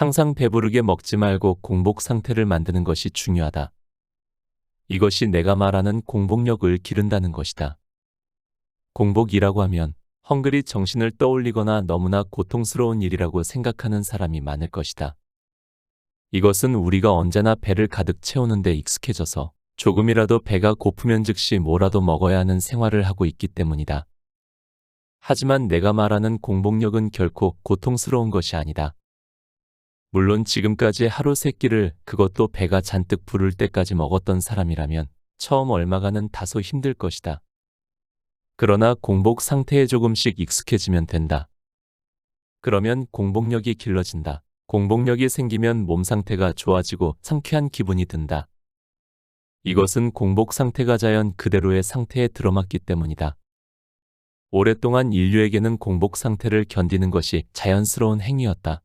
항상 배부르게 먹지 말고 공복 상태를 만드는 것이 중요하다. 이것이 내가 말하는 공복력을 기른다는 것이다. 공복이라고 하면 헝그리 정신을 떠올리거나 너무나 고통스러운 일이라고 생각하는 사람이 많을 것이다. 이것은 우리가 언제나 배를 가득 채우는 데 익숙해져서 조금이라도 배가 고프면 즉시 뭐라도 먹어야 하는 생활을 하고 있기 때문이다. 하지만 내가 말하는 공복력은 결코 고통스러운 것이 아니다. 물론 지금까지 하루 세 끼를, 그것도 배가 잔뜩 부를 때까지 먹었던 사람이라면 처음 얼마간은 다소 힘들 것이다. 그러나 공복 상태에 조금씩 익숙해지면 된다. 그러면 공복력이 길러진다. 공복력이 생기면 몸 상태가 좋아지고 상쾌한 기분이 든다. 이것은 공복 상태가 자연 그대로의 상태에 들어맞기 때문이다. 오랫동안 인류에게는 공복 상태를 견디는 것이 자연스러운 행위였다.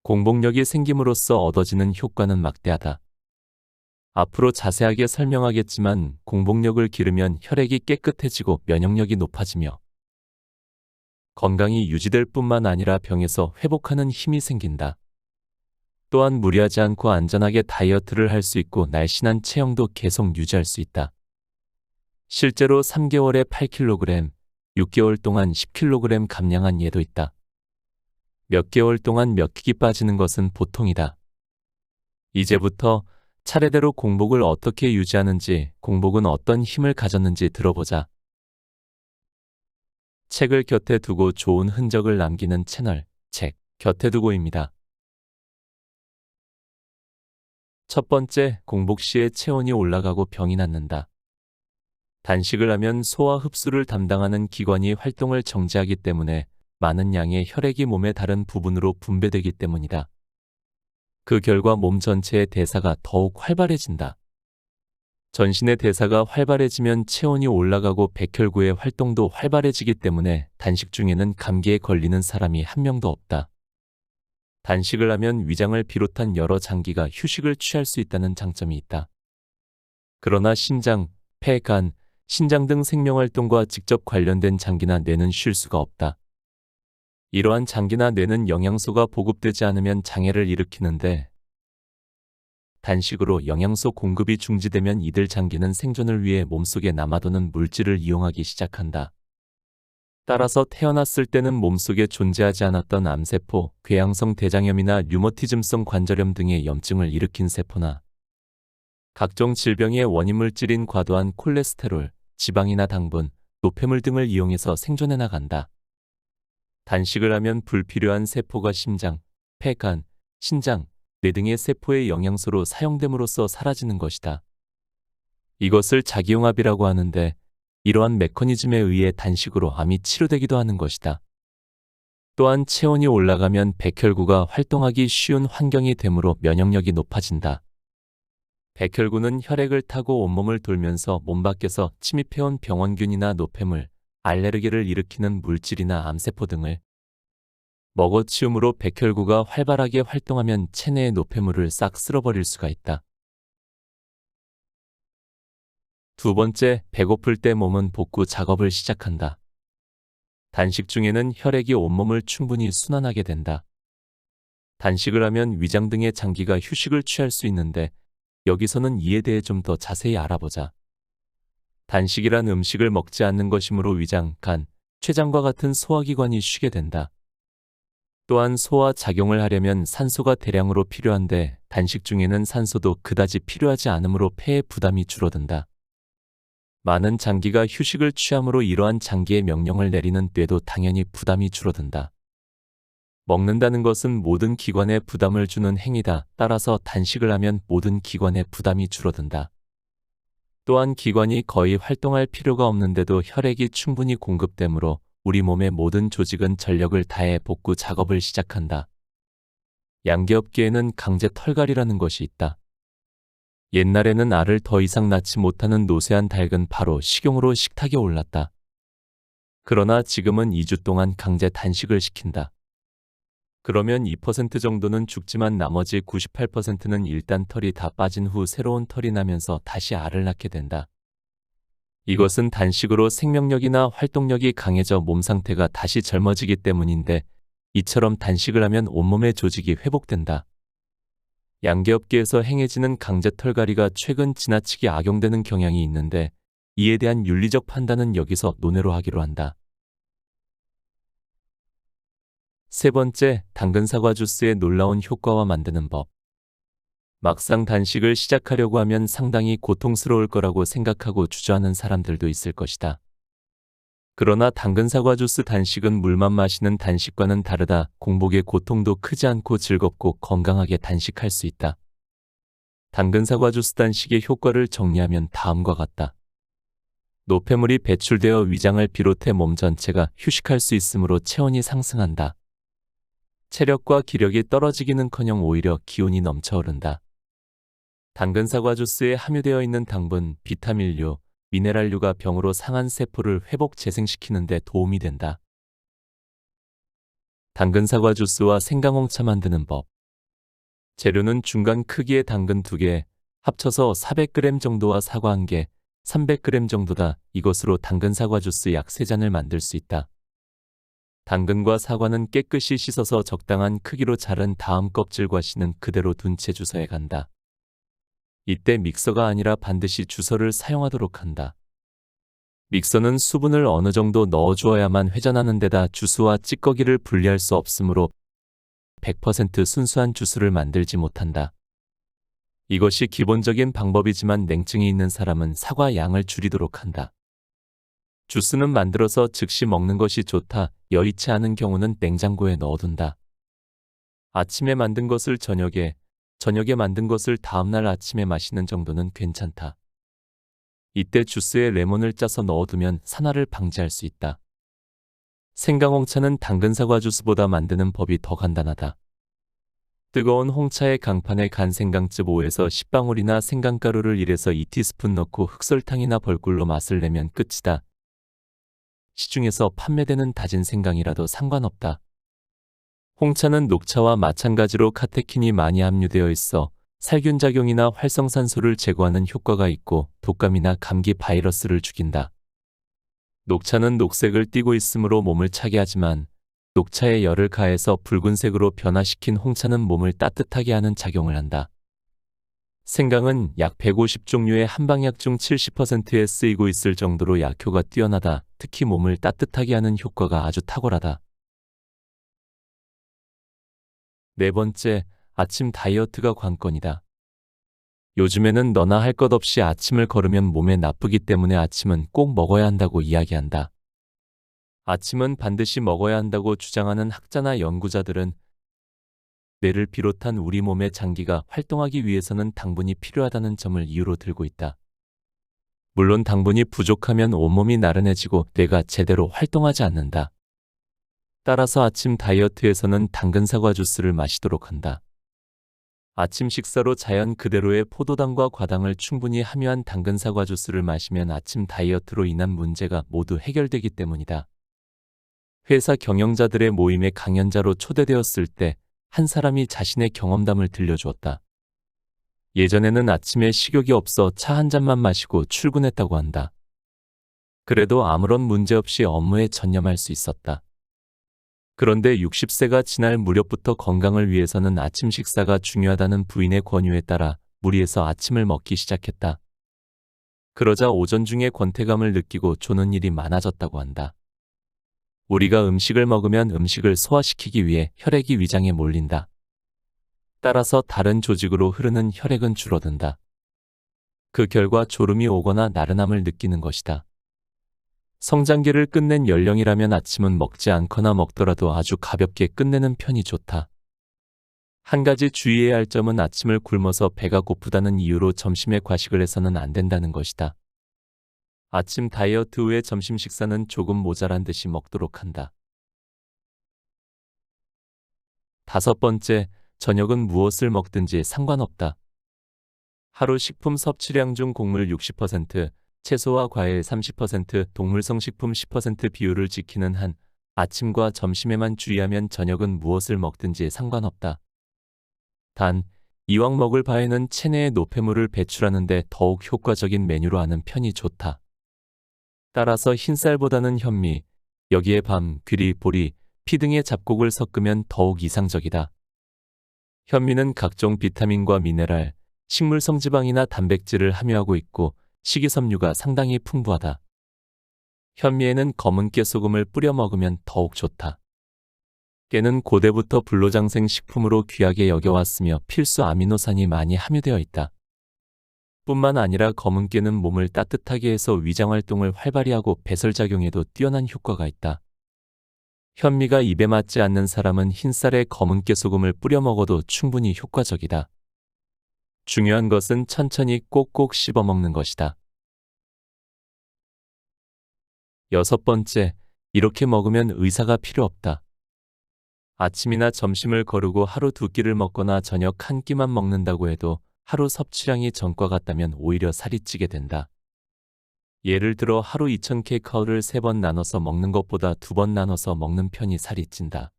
공복력이 생김으로써 얻어지는 효과는 막대하다. 앞으로 자세하게 설명하겠지만 공복력을 기르면 혈액이 깨끗해지고 면역력이 높아지며 건강이 유지될 뿐만 아니라 병에서 회복하는 힘이 생긴다. 또한 무리하지 않고 안전하게 다이어트를 할 수 있고 날씬한 체형도 계속 유지할 수 있다. 실제로 3개월에 8kg, 6개월 동안 10kg 감량한 예도 있다. 몇 개월 동안 몇 킥이 빠지는 것은 보통이다. 이제부터 차례대로 공복을 어떻게 유지하는지, 공복은 어떤 힘을 가졌는지 들어보자. 책을 곁에 두고 좋은 흔적을 남기는 채널, 책 곁에 두고입니다. 첫 번째, 공복 시에 체온이 올라가고 병이 낫는다. 단식을 하면 소화 흡수를 담당하는 기관이 활동을 정지하기 때문에 많은 양의 혈액이 몸의 다른 부분으로 분배되기 때문이다. 그 결과 몸 전체의 대사가 더욱 활발해진다. 전신의 대사가 활발해지면 체온이 올라가고 백혈구의 활동도 활발해지기 때문에 단식 중에는 감기에 걸리는 사람이 한 명도 없다. 단식을 하면 위장을 비롯한 여러 장기가 휴식을 취할 수 있다는 장점이 있다. 그러나 심장, 폐, 간, 신장 등 생명활동과 직접 관련된 장기나 뇌는 쉴 수가 없다. 이러한 장기나 뇌는 영양소가 보급되지 않으면 장애를 일으키는데 단식으로 영양소 공급이 중지되면 이들 장기는 생존을 위해 몸속에 남아도는 물질을 이용하기 시작한다. 따라서 태어났을 때는 몸속에 존재하지 않았던 암세포, 궤양성 대장염이나 류머티즘성 관절염 등의 염증을 일으킨 세포나 각종 질병의 원인물질인 과도한 콜레스테롤, 지방이나 당분, 노폐물 등을 이용해서 생존해 나간다. 단식을 하면 불필요한 세포가 심장, 폐, 간, 신장, 뇌 등의 세포의 영양소로 사용됨으로써 사라지는 것이다. 이것을 작용합이라고 하는데 이러한 메커니즘에 의해 단식으로 암이 치료되기도 하는 것이다. 또한 체온이 올라가면 백혈구가 활동하기 쉬운 환경이 되므로 면역력이 높아진다. 백혈구는 혈액을 타고 온몸을 돌면서 몸 밖에서 침입해온 병원균이나 노폐물, 알레르기를 일으키는 물질이나 암세포 등을 먹어치움으로 백혈구가 활발하게 활동하면 체내의 노폐물을 싹 쓸어버릴 수가 있다. 두 번째, 배고플 때 몸은 복구 작업을 시작한다. 단식 중에는 혈액이 온몸을 충분히 순환하게 된다. 단식을 하면 위장 등의 장기가 휴식을 취할 수 있는데 여기서는 이에 대해 좀 더 자세히 알아보자. 단식이란 음식을 먹지 않는 것이므로 위장, 간, 췌장과 같은 소화기관이 쉬게 된다. 또한 소화 작용을 하려면 산소가 대량으로 필요한데 단식 중에는 산소도 그다지 필요하지 않으므로 폐의 부담이 줄어든다. 많은 장기가 휴식을 취함으로 이러한 장기의 명령을 내리는 뇌도 당연히 부담이 줄어든다. 먹는다는 것은 모든 기관에 부담을 주는 행위다. 따라서 단식을 하면 모든 기관에 부담이 줄어든다. 또한 기관이 거의 활동할 필요가 없는데도 혈액이 충분히 공급되므로 우리 몸의 모든 조직은 전력을 다해 복구 작업을 시작한다. 양계업계에는 강제 털갈이라는 것이 있다. 옛날에는 알을 더 이상 낳지 못하는 노쇠한 닭은 바로 식용으로 식탁에 올랐다. 그러나 지금은 2주 동안 강제 단식을 시킨다. 그러면 2% 정도는 죽지만 나머지 98%는 일단 털이 다 빠진 후 새로운 털이 나면서 다시 알을 낳게 된다. 이것은 단식으로 생명력이나 활동력이 강해져 몸 상태가 다시 젊어지기 때문인데 이처럼 단식을 하면 온몸의 조직이 회복된다. 양계업계에서 행해지는 강제 털갈이가 최근 지나치게 악용되는 경향이 있는데 이에 대한 윤리적 판단은 여기서 논외로 하기로 한다. 세 번째, 당근 사과 주스의 놀라운 효과와 만드는 법. 막상 단식을 시작하려고 하면 상당히 고통스러울 거라고 생각하고 주저하는 사람들도 있을 것이다. 그러나 당근 사과 주스 단식은 물만 마시는 단식과는 다르다. 공복의 고통도 크지 않고 즐겁고 건강하게 단식할 수 있다. 당근 사과 주스 단식의 효과를 정리하면 다음과 같다. 노폐물이 배출되어 위장을 비롯해 몸 전체가 휴식할 수 있으므로 체온이 상승한다. 체력과 기력이 떨어지기는커녕 오히려 기운이 넘쳐오른다. 당근 사과 주스에 함유되어 있는 당분, 비타민류, 미네랄류가 병으로 상한 세포를 회복 재생시키는 데 도움이 된다. 당근 사과 주스와 생강홍차 만드는 법. 재료는 중간 크기의 당근 2개, 합쳐서 400g 정도와 사과 1개, 300g 정도다. 이것으로 당근 사과 주스 약 3잔을 만들 수 있다. 당근과 사과는 깨끗이 씻어서 적당한 크기로 자른 다음 껍질과 씨는 그대로 둔 채 주서에 간다. 이때 믹서가 아니라 반드시 주서를 사용하도록 한다. 믹서는 수분을 어느 정도 넣어주어야만 회전하는 데다 주스와 찌꺼기를 분리할 수 없으므로 100% 순수한 주스를 만들지 못한다. 이것이 기본적인 방법이지만 냉증이 있는 사람은 사과 양을 줄이도록 한다. 주스는 만들어서 즉시 먹는 것이 좋다. 여의치 않은 경우는 냉장고에 넣어둔다. 아침에 만든 것을 저녁에 만든 것을 다음날 아침에 마시는 정도는 괜찮다. 이때 주스에 레몬을 짜서 넣어두면 산화를 방지할 수 있다. 생강홍차는 당근 사과 주스보다 만드는 법이 더 간단하다. 뜨거운 홍차에 강판에 간 생강즙 5에서 10방울이나 생강가루를 1에서 2티스푼 넣고 흑설탕이나 벌꿀로 맛을 내면 끝이다. 시중에서 판매되는 다진 생강이라도 상관없다. 홍차는 녹차와 마찬가지로 카테킨이 많이 함유되어 있어 살균 작용이나 활성산소를 제거하는 효과가 있고 독감이나 감기 바이러스를 죽인다. 녹차는 녹색을 띠고 있으므로 몸을 차게 하지만 녹차에 열을 가해서 붉은색으로 변화시킨 홍차는 몸을 따뜻하게 하는 작용을 한다. 생강은 약 150종류의 한방약 중 70%에 쓰이고 있을 정도로 약효가 뛰어나다. 특히 몸을 따뜻하게 하는 효과가 아주 탁월하다. 네 번째, 아침 다이어트가 관건이다. 요즘에는 너나 할 것 없이 아침을 걸으면 몸에 나쁘기 때문에 아침은 꼭 먹어야 한다고 이야기한다. 아침은 반드시 먹어야 한다고 주장하는 학자나 연구자들은 뇌를 비롯한 우리 몸의 장기가 활동하기 위해서는 당분이 필요하다는 점을 이유로 들고 있다. 물론 당분이 부족하면 온몸이 나른해지고 뇌가 제대로 활동하지 않는다. 따라서 아침 다이어트에서는 당근 사과 주스를 마시도록 한다. 아침 식사로 자연 그대로의 포도당과 과당을 충분히 함유한 당근 사과 주스를 마시면 아침 다이어트로 인한 문제가 모두 해결되기 때문이다. 회사 경영자들의 모임에 강연자로 초대되었을 때 한 사람이 자신의 경험담을 들려주었다. 예전에는 아침에 식욕이 없어 차 한 잔만 마시고 출근했다고 한다. 그래도 아무런 문제 없이 업무에 전념할 수 있었다. 그런데 60세가 지날 무렵부터 건강을 위해서는 아침 식사가 중요하다는 부인의 권유에 따라 무리해서 아침을 먹기 시작했다. 그러자 오전 중에 권태감을 느끼고 조는 일이 많아졌다고 한다. 우리가 음식을 먹으면 음식을 소화시키기 위해 혈액이 위장에 몰린다. 따라서 다른 조직으로 흐르는 혈액은 줄어든다. 그 결과 졸음이 오거나 나른함을 느끼는 것이다. 성장기를 끝낸 연령이라면 아침은 먹지 않거나 먹더라도 아주 가볍게 끝내는 편이 좋다. 한 가지 주의해야 할 점은 아침을 굶어서 배가 고프다는 이유로 점심에 과식을 해서는 안 된다는 것이다. 아침 다이어트 후에 점심 식사는 조금 모자란 듯이 먹도록 한다. 다섯 번째, 저녁은 무엇을 먹든지 상관없다. 하루 식품 섭취량 중 곡물 60%, 채소와 과일 30%, 동물성 식품 10% 비율을 지키는 한 아침과 점심에만 주의하면 저녁은 무엇을 먹든지 상관없다. 단, 이왕 먹을 바에는 체내의 노폐물을 배출하는데 더욱 효과적인 메뉴로 하는 편이 좋다. 따라서 흰쌀보다는 현미, 여기에 밤, 귀리, 보리, 피 등의 잡곡을 섞으면 더욱 이상적이다. 현미는 각종 비타민과 미네랄, 식물성 지방이나 단백질을 함유하고 있고 식이섬유가 상당히 풍부하다. 현미에는 검은 깨소금을 뿌려 먹으면 더욱 좋다. 깨는 고대부터 불로장생 식품으로 귀하게 여겨왔으며 필수 아미노산이 많이 함유되어 있다. 뿐만 아니라 검은 깨는 몸을 따뜻하게 해서 위장 활동을 활발히 하고 배설작용에도 뛰어난 효과가 있다. 현미가 입에 맞지 않는 사람은 흰쌀에 검은 깨소금을 뿌려 먹어도 충분히 효과적이다. 중요한 것은 천천히 꼭꼭 씹어 먹는 것이다. 6번째, 이렇게 먹으면 의사가 필요 없다. 아침이나 점심을 거르고 하루 2끼를 먹거나 저녁 1끼만 먹는다고 해도 하루 섭취량이 전과 같다면 오히려 살이 찌게 된다. 예를 들어 하루 2000kcal를 3번 나눠서 먹는 것보다 2번 나눠서 먹는 편이 살이 찐다.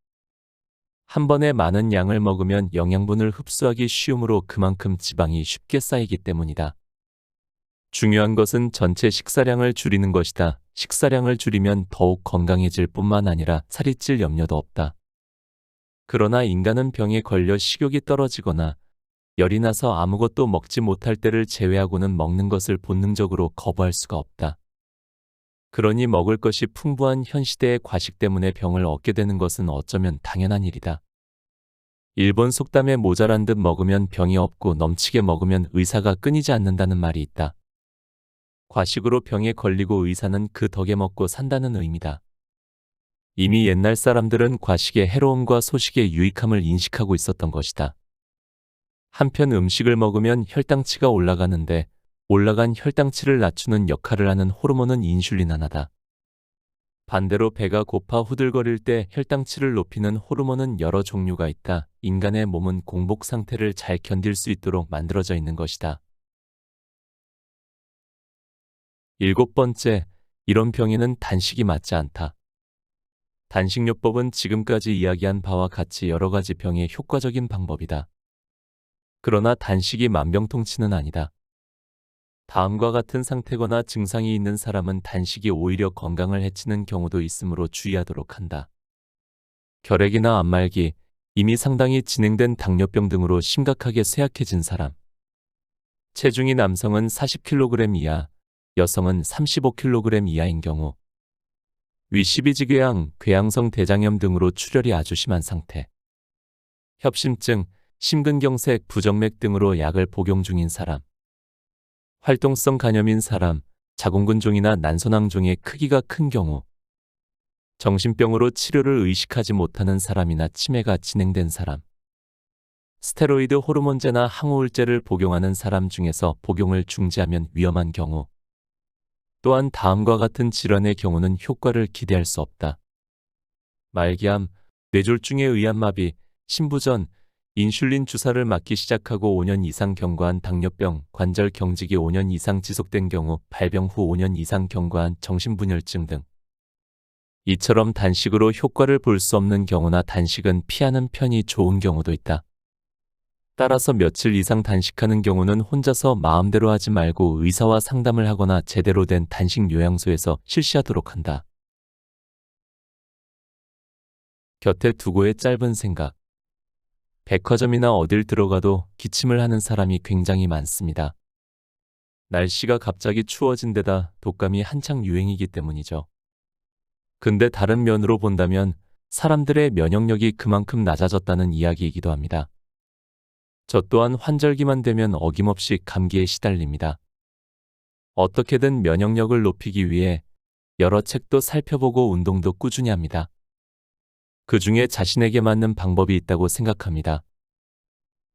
한 번에 많은 양을 먹으면 영양분을 흡수하기 쉬우므로 그만큼 지방이 쉽게 쌓이기 때문이다. 중요한 것은 전체 식사량을 줄이는 것이다. 식사량을 줄이면 더욱 건강해질 뿐만 아니라 살이 찔 염려도 없다. 그러나 인간은 병에 걸려 식욕이 떨어지거나 열이 나서 아무것도 먹지 못할 때를 제외하고는 먹는 것을 본능적으로 거부할 수가 없다. 그러니 먹을 것이 풍부한 현 시대의 과식 때문에 병을 얻게 되는 것은 어쩌면 당연한 일이다. 일본 속담에 모자란 듯 먹으면 병이 없고 넘치게 먹으면 의사가 끊이지 않는다는 말이 있다. 과식으로 병에 걸리고 의사는 그 덕에 먹고 산다는 의미다. 이미 옛날 사람들은 과식의 해로움과 소식의 유익함을 인식하고 있었던 것이다. 한편 음식을 먹으면 혈당치가 올라가는데 올라간 혈당치를 낮추는 역할을 하는 호르몬은 인슐린 하나다. 반대로 배가 고파 후들거릴 때 혈당치를 높이는 호르몬은 여러 종류가 있다. 인간의 몸은 공복 상태를 잘 견딜 수 있도록 만들어져 있는 것이다. 7번째, 이런 병에는 단식이 맞지 않다. 단식요법은 지금까지 이야기한 바와 같이 여러 가지 병에 효과적인 방법이다. 그러나 단식이 만병통치는 아니다. 다음과 같은 상태거나 증상이 있는 사람은 단식이 오히려 건강을 해치는 경우도 있으므로 주의하도록 한다. 결핵이나 안말기, 이미 상당히 진행된 당뇨병 등으로 심각하게 쇠약해진 사람. 체중이 남성은 40kg 이하, 여성은 35kg 이하인 경우. 위12지궤양, 궤양성 대장염 등으로 출혈이 아주 심한 상태. 협심증, 심근경색, 부정맥 등으로 약을 복용 중인 사람. 활동성 간염인 사람, 자궁근종이나 난소낭종의 크기가 큰 경우. 정신병으로 치료를 의식하지 못하는 사람이나 치매가 진행된 사람. 스테로이드 호르몬제나 항우울제를 복용하는 사람 중에서 복용을 중지하면 위험한 경우. 또한 다음과 같은 질환의 경우는 효과를 기대할 수 없다. 말기암, 뇌졸중에 의한 마비, 신부전, 인슐린 주사를 맞기 시작하고 5년 이상 경과한 당뇨병, 관절 경직이 5년 이상 지속된 경우, 발병 후 5년 이상 경과한 정신분열증 등. 이처럼 단식으로 효과를 볼 수 없는 경우나 단식은 피하는 편이 좋은 경우도 있다. 따라서 며칠 이상 단식하는 경우는 혼자서 마음대로 하지 말고 의사와 상담을 하거나 제대로 된 단식 요양소에서 실시하도록 한다. 곁에 두고의 짧은 생각. 백화점이나 어딜 들어가도 기침을 하는 사람이 굉장히 많습니다. 날씨가 갑자기 추워진 데다 독감이 한창 유행이기 때문이죠. 근데 다른 면으로 본다면 사람들의 면역력이 그만큼 낮아졌다는 이야기이기도 합니다. 저 또한 환절기만 되면 어김없이 감기에 시달립니다. 어떻게든 면역력을 높이기 위해 여러 책도 살펴보고 운동도 꾸준히 합니다. 그 중에 자신에게 맞는 방법이 있다고 생각합니다.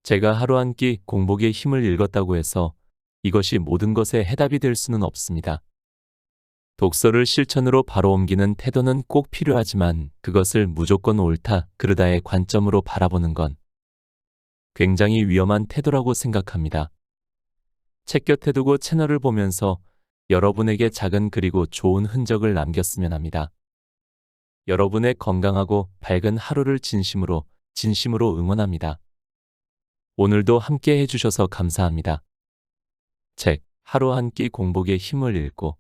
제가 하루 한 끼 공복의 힘을 읽었다고 해서 이것이 모든 것의 해답이 될 수는 없습니다. 독서를 실천으로 바로 옮기는 태도는 꼭 필요하지만 그것을 무조건 옳다, 그르다의 관점으로 바라보는 건 굉장히 위험한 태도라고 생각합니다. 책 곁에 두고 채널을 보면서 여러분에게 작은 그리고 좋은 흔적을 남겼으면 합니다. 여러분의 건강하고 밝은 하루를 진심으로 응원합니다. 오늘도 함께 해주셔서 감사합니다. 책, 하루 한 끼 공복의 힘을 읽고